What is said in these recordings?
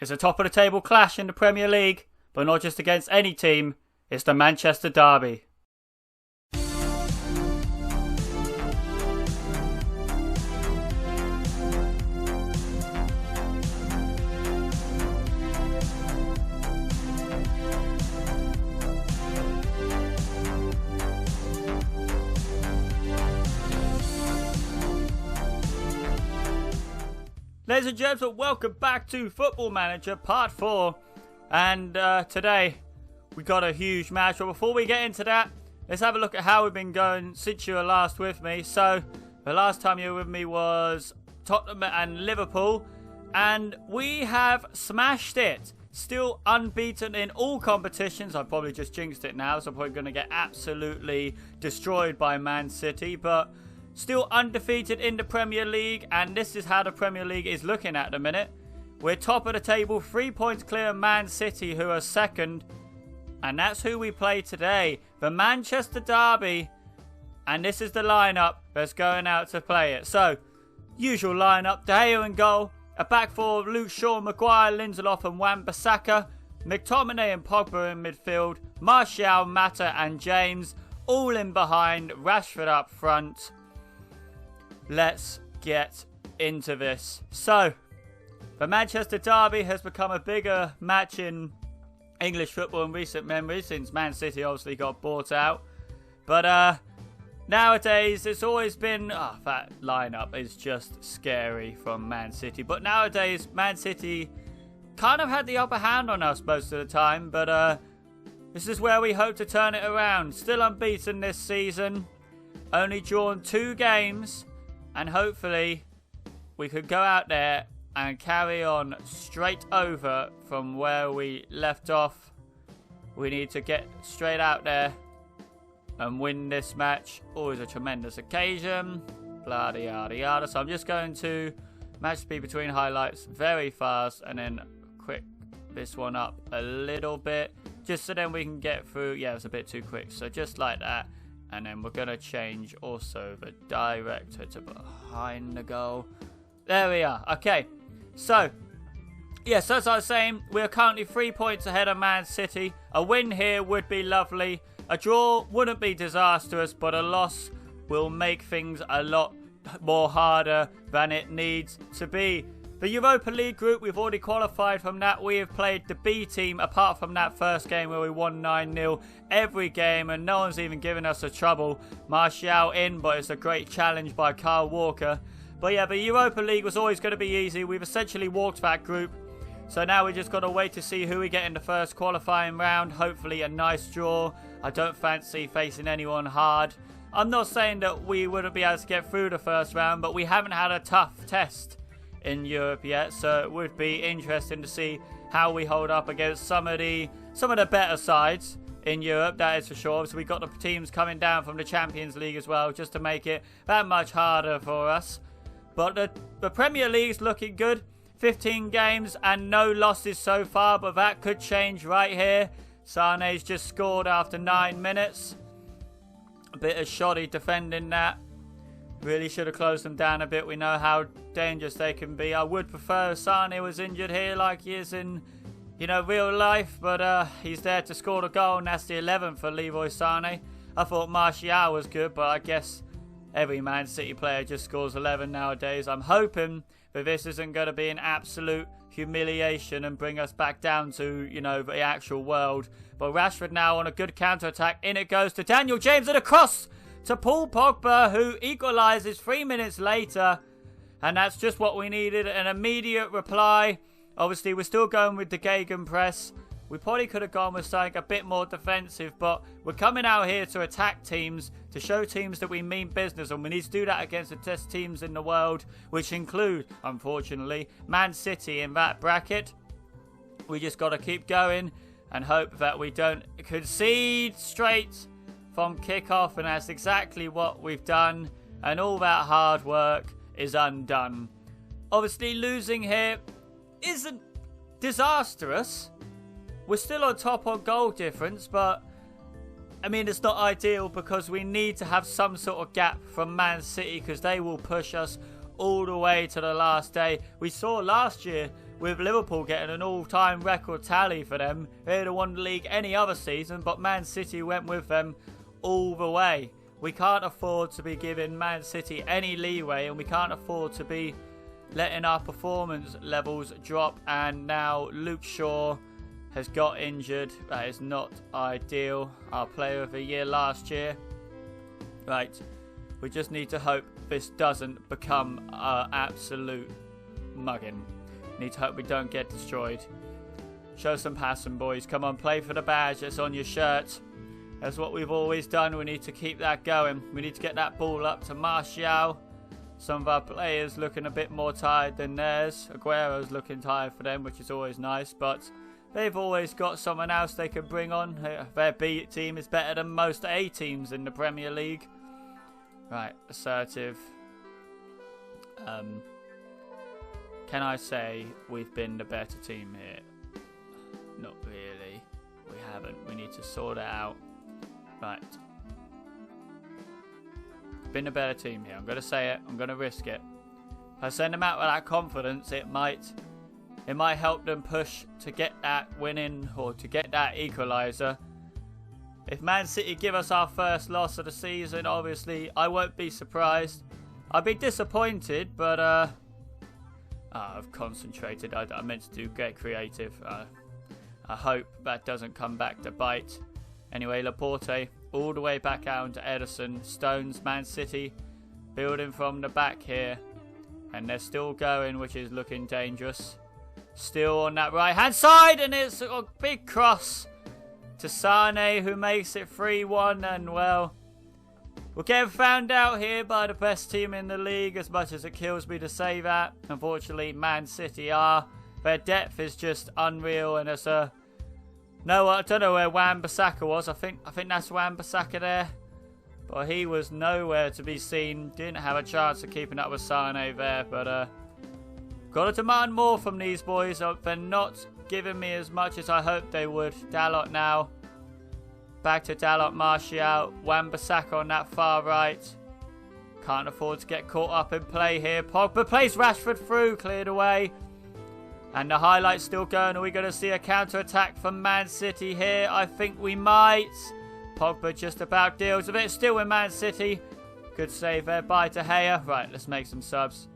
It's a top of the table clash in the Premier League, but not just against any team, it's the Manchester Derby. Ladies and gentlemen, welcome back to Football Manager Part 4. And today, we got a huge match. But before we get into that, let's have a look at how we've been going since you were last with me. So, the last time you were with me was Tottenham and Liverpool. And we have smashed it. Still unbeaten in all competitions. I've probably just jinxed it now, so I'm probably going to get absolutely destroyed by Man City. But still undefeated in the Premier League, and this is how the Premier League is looking at the minute. We're top of the table, 3 points clear of Man City, who are second. And that's who we play today, the Manchester Derby. And this is the lineup that's going out to play it. So, usual lineup, De Gea in goal. A back four of Luke Shaw, Maguire, Lindelof and Wan-Bissaka. McTominay and Pogba in midfield. Martial, Mata and James, all in behind. Rashford up front. Let's get into this. So, the Manchester Derby has become a bigger match in English football in recent memory since Man City obviously got bought out. But nowadays, it's always been... Oh, that lineup is just scary from Man City. But nowadays, Man City kind of had the upper hand on us most of the time. But this is where we hope to turn it around. Still unbeaten this season. Only drawn 2 games. And hopefully, we could go out there and carry on straight over from where we left off. We need to get straight out there and win this match. Always a tremendous occasion. Blah, yada, yada. So I'm just going to match speed between highlights very fast and then quick this one up a little bit. Just so then we can get through. Yeah, it's a bit too quick. So just like that. And then we're going to change also the director to behind the goal. There we are. Okay. So, yes, as I was saying, we're currently 3 points ahead of Man City. A win here would be lovely. A draw wouldn't be disastrous, but a loss will make things a lot more harder than it needs to be. The Europa League group, we've already qualified from that. We have played the B team, apart from that first game where we won 9-0 every game, and no one's even given us a trouble. Martial in, but it's a great challenge by Kyle Walker. But yeah, the Europa League was always going to be easy. We've essentially walked that group. So now we just got to wait to see who we get in the first qualifying round. Hopefully a nice draw. I don't fancy facing anyone hard. I'm not saying that we wouldn't be able to get through the first round, but we haven't had a tough test in Europe yet, so it would be interesting to see how we hold up against some of the better sides in Europe, that is for sure. So we've got the teams coming down from the Champions League as well, just to make it that much harder for us. But the Premier League's looking good. 15 games and no losses so far, but that could change right here. Sane's just scored after 9 minutes. A bit of shoddy defending that. Really should have closed them down a bit. We know how dangerous they can be. I would prefer if Sane was injured here like he is in, real life. But he's there to score the goal, and that's the 11th for Leroy Sane. I thought Martial was good, but I guess every Man City player just scores 11 nowadays. I'm hoping that this isn't going to be an absolute humiliation and bring us back down to, the actual world. But Rashford now on a good counter-attack. In it goes to Daniel James and a cross to Paul Pogba, who equalises 3 minutes later. And that's just what we needed, an immediate reply. Obviously, we're still going with the Gegenpress. We probably could have gone with something a bit more defensive, but we're coming out here to attack teams, to show teams that we mean business, and we need to do that against the best teams in the world, which include, unfortunately, Man City in that bracket. We just got to keep going and hope that we don't concede straight from kickoff, and that's exactly what we've done, and all that hard work is undone. Obviously, losing here isn't disastrous. We're still on top on goal difference, but I mean, it's not ideal because we need to have some sort of gap from Man City because they will push us all the way to the last day. We saw last year with Liverpool getting an all-time record tally for them. They'd have won the league any other season, but Man City went with them all the way. We can't afford to be giving Man City any leeway, and we can't afford to be letting our performance levels drop. And now Luke Shaw has got injured. That is not ideal. Our player of the year last year. Right, we just need to hope this doesn't become an absolute mugging. Need to hope we don't get destroyed. Show some passion, boys. Come on, play for the badge that's on your shirt. That's what we've always done. We need to keep that going. We need to get that ball up to Martial. Some of our players looking a bit more tired than theirs. Aguero's looking tired for them, which is always nice. But they've always got someone else they can bring on. Their B team is better than most A teams in the Premier League. Right, assertive. Can I say we've been the better team here? Not really. We haven't. We need to sort it out. Right. Been a better team here. I'm going to say it. I'm going to risk it. If I send them out with that confidence, it might help them push to get that winning or to get that equaliser. If Man City give us our first loss of the season, obviously, I won't be surprised. I'd be disappointed, but I've concentrated. I meant to get creative. I hope that doesn't come back to bite. Anyway, Laporte all the way back out to Ederson. Stones, Man City, building from the back here. And they're still going, which is looking dangerous. Still on that right-hand side, and it's a big cross to Sane, who makes it 3-1. And, well, we'll get found out here by the best team in the league, as much as it kills me to say that. Unfortunately, Man City are. Their depth is just unreal, and it's a... No, I don't know where Wan-Bissaka was. I think that's Wan-Bissaka there. But he was nowhere to be seen. Didn't have a chance of keeping up with Sane there. But got to demand more from these boys. They're not giving me as much as I hoped they would. Dalot now. Back to Dalot, Martial. Wan-Bissaka on that far right. Can't afford to get caught up in play here. Pogba plays Rashford through. Cleared away. And the highlight's still going. Are we going to see a counter-attack from Man City here? I think we might. Pogba just about deals with it. Still with Man City. Good save there by De Gea. Right, let's make some subs.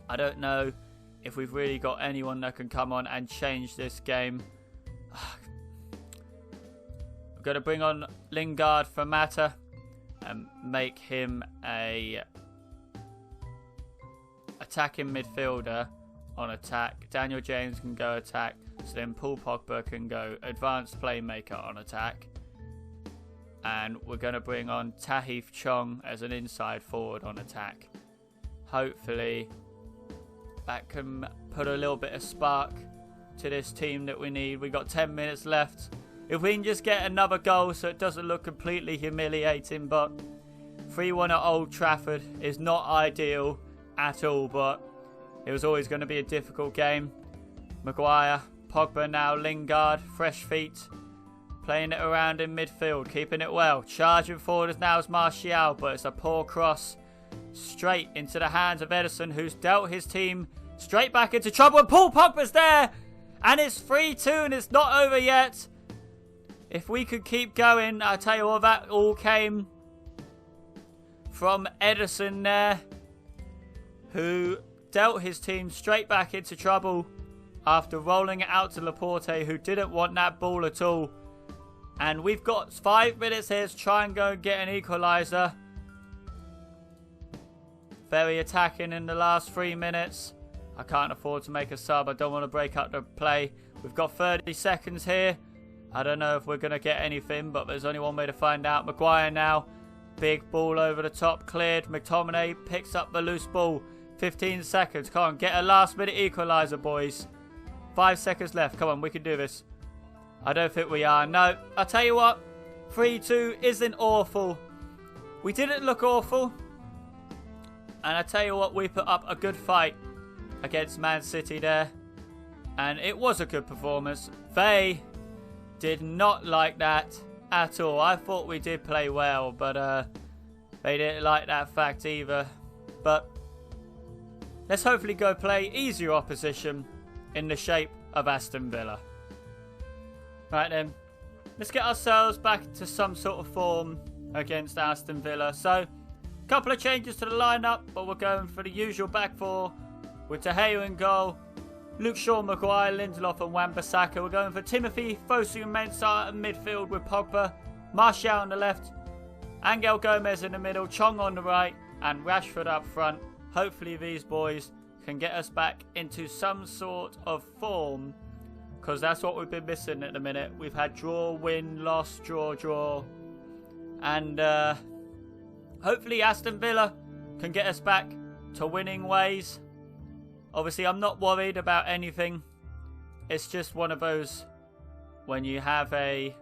I don't know if we've really got anyone that can come on and change this game. We're going to bring on Lingard for Mata and make him a attacking midfielder. On attack, Daniel James can go attack, so then Paul Pogba can go advanced playmaker on attack. And we're going to bring on Tahith Chong as an inside forward on attack. Hopefully that can put a little bit of spark to this team that we need. We've got 10 minutes left. If we can just get another goal so it doesn't look completely humiliating, but 3-1 at Old Trafford is not ideal at all, but it was always going to be a difficult game. Maguire, Pogba now, Lingard, fresh feet. Playing it around in midfield, keeping it well. Charging forward as now is Martial, but it's a poor cross. Straight into the hands of Ederson, who's dealt his team straight back into trouble. And Paul Pogba's there! And it's 3-2 and it's not over yet. If we could keep going, I tell you what, that all came from Ederson there, who dealt his team straight back into trouble after rolling it out to Laporte, who didn't want that ball at all. And we've got 5 minutes here to try and go and get an equaliser. Very attacking in the last 3 minutes. I can't afford to make a sub. I don't want to break up the play. We've got 30 seconds here. I don't know if we're going to get anything, but there's only one way to find out. Maguire now. Big ball over the top. Cleared. McTominay picks up the loose ball. 15 seconds. Come on, get a last minute equaliser, boys. 5 seconds left. Come on, we can do this. I don't think we are. No, I'll tell you what. 3-2 isn't awful. We didn't look awful. And I tell you what, we put up a good fight against Man City there. And it was a good performance. They did not like that at all. I thought we did play well, but they didn't like that fact either. But let's hopefully go play easier opposition in the shape of Aston Villa. Right then, let's get ourselves back to some sort of form against Aston Villa. So, a couple of changes to the lineup, but we're going for the usual back four with De Gea in goal, Luke Shaw, Maguire, Lindelof and Wan-Bissaka. We're going for Timothy, Fosu-Mensah in midfield with Pogba, Martial on the left, Angel Gomez in the middle, Chong on the right and Rashford up front. Hopefully these boys can get us back into some sort of form, because that's what we've been missing at the minute. We've had draw, win, loss, draw. And hopefully Aston Villa can get us back to winning ways. Obviously, I'm not worried about anything. It's just one of those when you have a...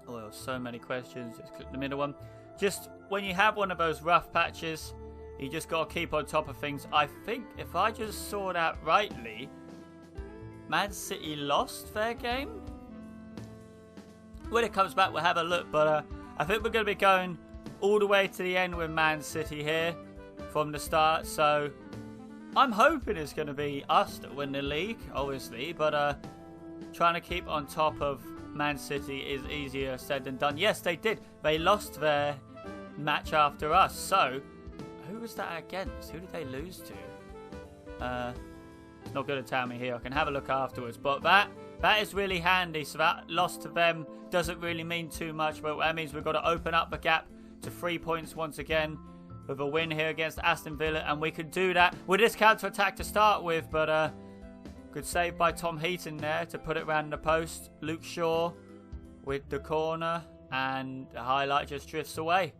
Oh, so many questions. Just click the middle one. Just when you have one of those rough patches, you just got to keep on top of things. I think if I just saw that rightly, Man City lost their game. When it comes back, we'll have a look. But I think we're going to be going all the way to the end with Man City here from the start. So I'm hoping it's going to be us that win the league, obviously. But trying to keep on top of Man City is easier said than done. Yes, they did. They lost their match after us. So who was that against? Who did they lose to? It's not going to tell me here. I can have a look afterwards. But that is really handy. So that loss to them doesn't really mean too much. But that means we've got to open up the gap to 3 points once again with a win here against Aston Villa. And we can do that with this counter-attack to start with. But good save by Tom Heaton there to put it round the post. Luke Shaw with the corner. And the highlight just drifts away.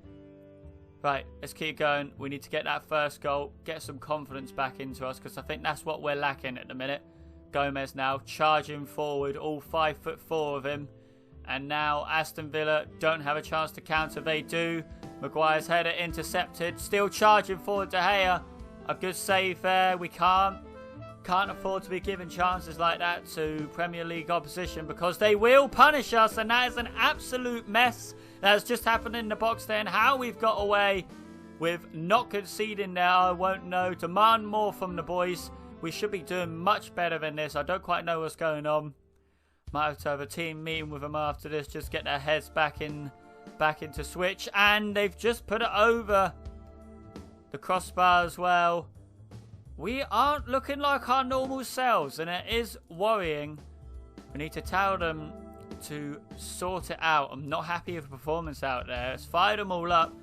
Right, let's keep going. We need to get that first goal, get some confidence back into us, because I think that's what we're lacking at the minute. Gomez now charging forward, all 5'4" of him. And now Aston Villa don't have a chance to counter. They do. Maguire's header intercepted. Still charging forward De Gea. A good save there. We can't afford to be giving chances like that to Premier League opposition, because they will punish us, and that is an absolute mess that has just happened in the box there. And how we've got away with not conceding there, I won't know. Demand more from the boys. We should be doing much better than this. I don't quite know what's going on. Might have to have a team meeting with them after this, just get their heads back into switch. And they've just put it over the crossbar as well. We aren't looking like our normal selves, and it is worrying. We need to tell them to sort it out. I'm not happy with the performance out there. It's fired them all up.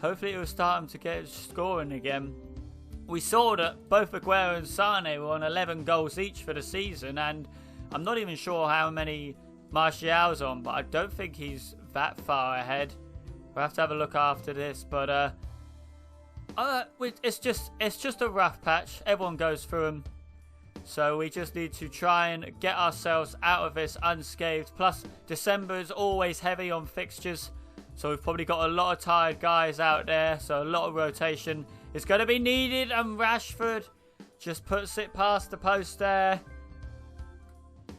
Hopefully it will start them to get scoring again. We saw that both Aguero and Sane were on 11 goals each for the season, and I'm not even sure how many Martial's on, but I don't think he's that far ahead. We'll have to have a look after this, but it's just a rough patch. Everyone goes through them. So we just need to try and get ourselves out of this unscathed. Plus, December is always heavy on fixtures. So we've probably got a lot of tired guys out there. So a lot of rotation is going to be needed. And Rashford just puts it past the post there.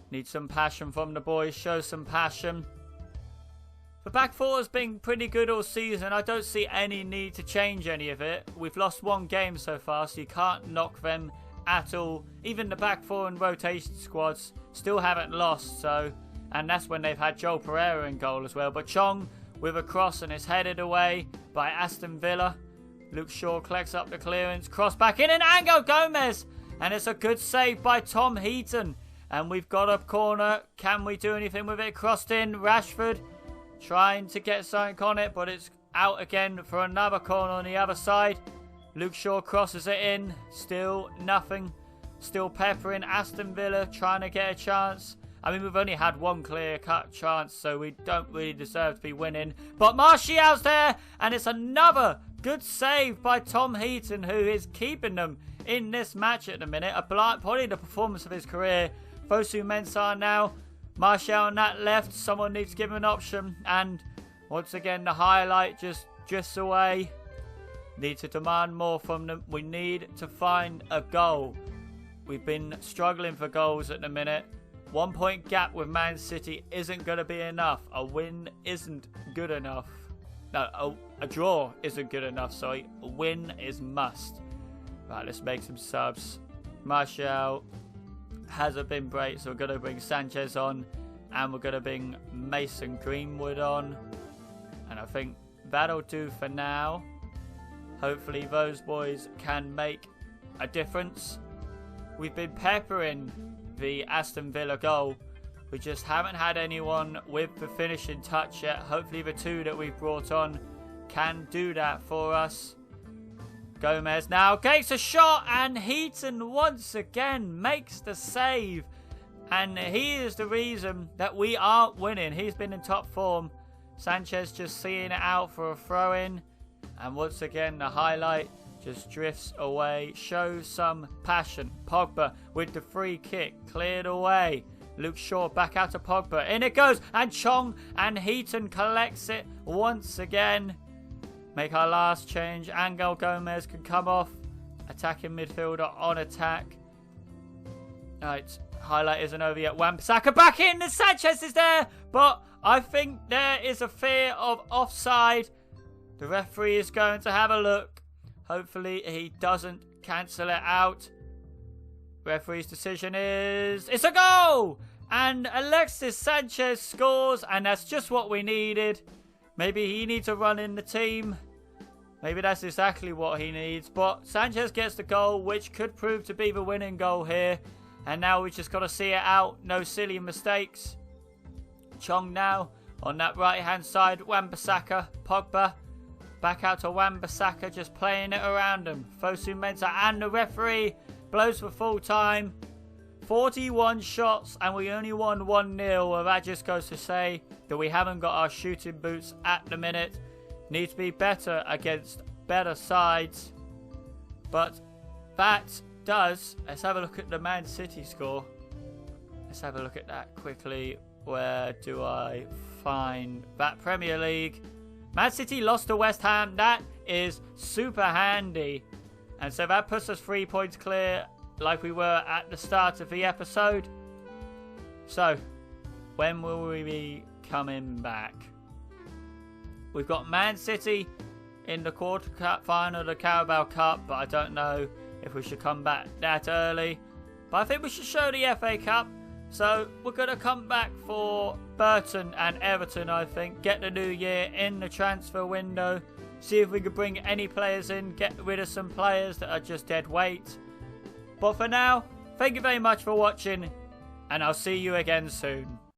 Need some passion from the boys. Show some passion. The back four has been pretty good all season. I don't see any need to change any of it. We've lost one game so far, so you can't knock them at all. Even the back four and rotation squads still haven't lost. So, and that's when they've had Joel Pereira in goal as well. But Chong with a cross and it's headed away by Aston Villa. Luke Shaw collects up the clearance. Cross back in and Angel Gomez. And it's a good save by Tom Heaton. And we've got a corner. Can we do anything with it? Crossed in. Rashford trying to get something on it, but it's out again for another corner on the other side. Luke Shaw crosses it in. Still nothing. Still peppering Aston Villa, trying to get a chance. I mean, we've only had one clear-cut chance, so we don't really deserve to be winning. But Martial's there, and it's another good save by Tom Heaton, who is keeping them in this match at the minute. Probably the performance of his career. Fosu-Mensah now. Martial on that left. Someone needs to give him an option. And once again, the highlight just drifts away. Need to demand more from them. We need to find a goal. We've been struggling for goals at the minute. 1 point gap with Man City isn't going to be enough. A win isn't good enough. No, a draw isn't good enough, sorry. A win is must. Right, let's make some subs. Martial hasn't been great, so we're going to bring Sanchez on. And we're going to bring Mason Greenwood on. And I think that'll do for now. Hopefully those boys can make a difference. We've been peppering the Aston Villa goal. We just haven't had anyone with the finishing touch yet. Hopefully the two that we've brought on can do that for us. Gomez now takes a shot, and Heaton once again makes the save. And he is the reason that we aren't winning. He's been in top form. Sanchez just seeing it out for a throw-in. And once again, the highlight just drifts away. Shows some passion. Pogba with the free kick. Cleared away. Luke Shaw back out to Pogba. In it goes. And Chong and Heaton collects it once again. Make our last change. Angel Gomez can come off. Attacking midfielder on attack. Alright. Highlight isn't over yet. Wan-Bissaka back in. The Sanchez is there. But I think there is a fear of offside. The referee is going to have a look. Hopefully he doesn't cancel it out. Referee's decision is... It's a goal! And Alexis Sanchez scores. And that's just what we needed. Maybe he needs a run in the team. Maybe that's exactly what he needs. But Sanchez gets the goal, which could prove to be the winning goal here. And now we just got to see it out. No silly mistakes. Chong now on that right-hand side. Wan-Bissaka. Pogba. Back out to Wan-Bissaka. Just playing it around him. Fosu Mensah and the referee blows for full time. 41 shots and we only won 1-0. Well, that just goes to say that we haven't got our shooting boots at the minute. Need to be better against better sides. But that does... Let's have a look at the Man City score. Let's have a look at that quickly. Where do I find that? Premier League? Man City lost to West Ham. That is super handy. And so that puts us 3 points clear like we were at the start of the episode. So, when will we be coming back? We've got Man City in the quarter cup final of the Carabao Cup, but I don't know if we should come back that early. But I think we should show the FA Cup. So we're going to come back for Burton and Everton, I think. Get the new year in the transfer window. See if we can bring any players in. Get rid of some players that are just dead weight. But for now, thank you very much for watching. And I'll see you again soon.